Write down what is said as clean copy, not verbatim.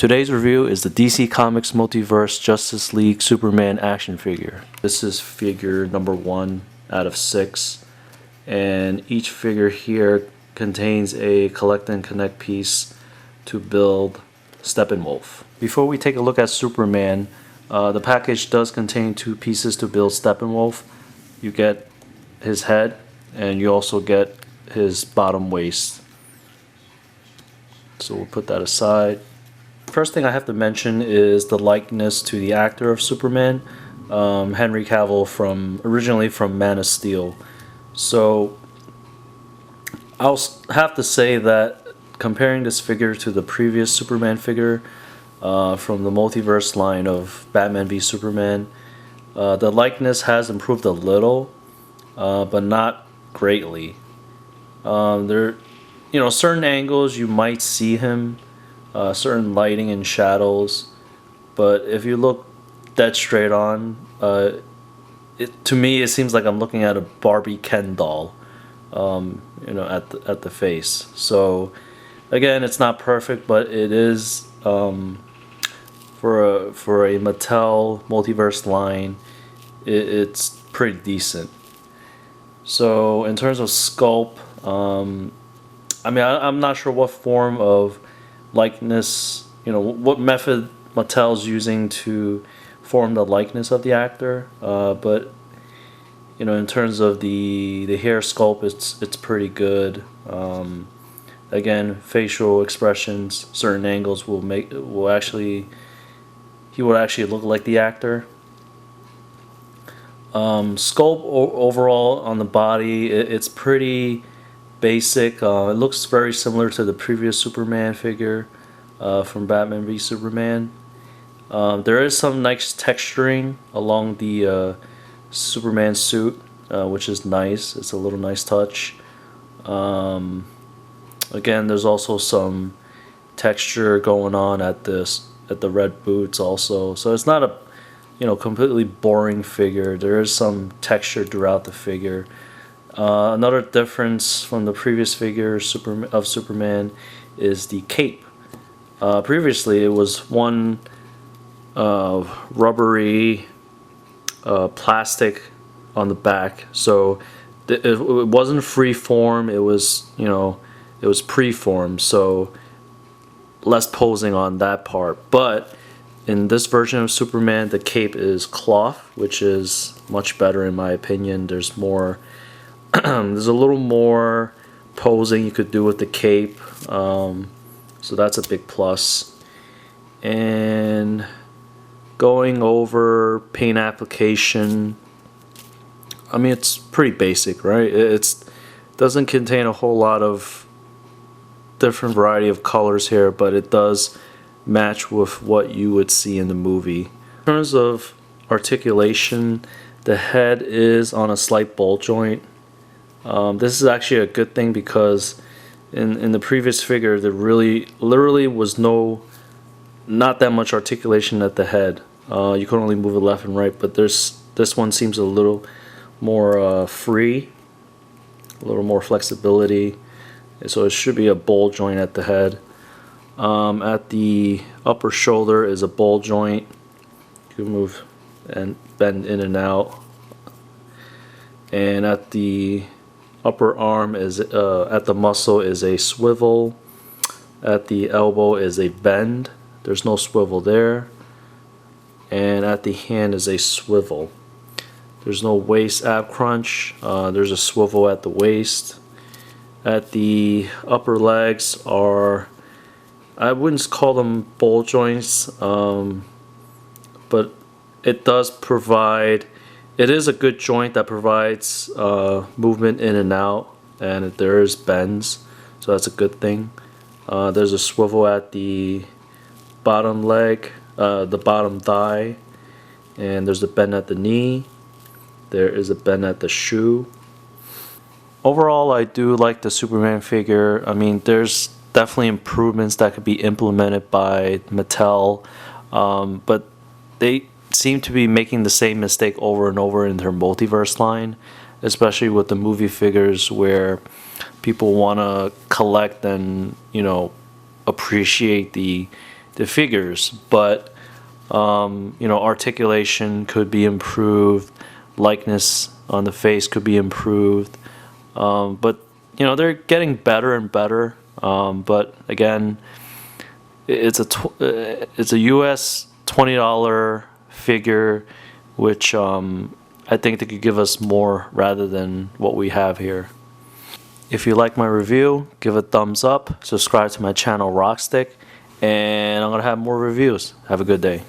Today's review is the DC Comics Multiverse Justice League Superman action figure. This is figure number 1 out of 6, and each figure here contains a collect and connect piece to build Steppenwolf. Before we take a look at Superman, the package does contain 2 pieces to build Steppenwolf. You get his head and you also get his bottom waist. So we'll put that aside. First thing I have to mention is the likeness to the actor of Superman, Henry Cavill, originally from Man of Steel. So I'll have to say that comparing this figure to the previous Superman figure from the Multiverse line of Batman v Superman, the likeness has improved a little, but not greatly. Certain angles you might see him. Certain lighting and shadows, but if you look dead straight on, to me it seems like I'm looking at a Barbie Ken doll, at the face. So again, it's not perfect, but it is for a Mattel Multiverse line, it's pretty decent. So in terms of sculpt, I'm not sure what form of likeness, what method Mattel's using to form the likeness of the actor, but in terms of the hair sculpt, it's pretty good. Again, facial expressions, certain angles he will actually look like the actor. Sculpt overall on the body, it's pretty basic. It looks very similar to the previous Superman figure from Batman v Superman. There is some nice texturing along the Superman suit, which is nice. It's a little nice touch. Again, there's also some texture going on at the red boots also. So it's not a completely boring figure. There is some texture throughout the figure. Another difference from the previous figure of Superman is the cape. Previously, it was one rubbery plastic on the back, so it wasn't free form. It was pre-formed, so less posing on that part. But in this version of Superman, the cape is cloth, which is much better in my opinion. There's a little more posing you could do with the cape, so that's a big plus. And going over paint application, it's pretty basic, right? It doesn't contain a whole lot of different variety of colors here, but it does match with what you would see in the movie. In terms of articulation, the head is on a slight ball joint. This is actually a good thing because in the previous figure there literally was not that much articulation at the head. You could only move it left and right, but this one seems a little more free, a little more flexibility. So it should be a ball joint at the head. At the upper shoulder is a ball joint. You can move and bend in and out. And at the upper arm at the muscle is a swivel. At the elbow is a bend. There's no swivel there. And at the hand is a swivel. There's no waist ab crunch. There's a swivel at the waist. At the upper legs are, I wouldn't call them ball joints, but it does provide. It is a good joint that provides movement in and out, and there is bends, so that's a good thing. There's a swivel at the bottom leg, the bottom thigh, and there's a bend at the knee. There is a bend at the shoe. Overall, I do like the Superman figure. There's definitely improvements that could be implemented by Mattel, but they seem to be making the same mistake over and over in their Multiverse line, especially with the movie figures where people want to collect and appreciate the the figures, but articulation could be improved, likeness on the face could be improved, but they're getting better and better. But again, it's a US $20 figure, which I think they could give us more rather than what we have here. If you like my review, give a thumbs up, subscribe to my channel Rockstick, and I'm gonna have more reviews. Have a good day.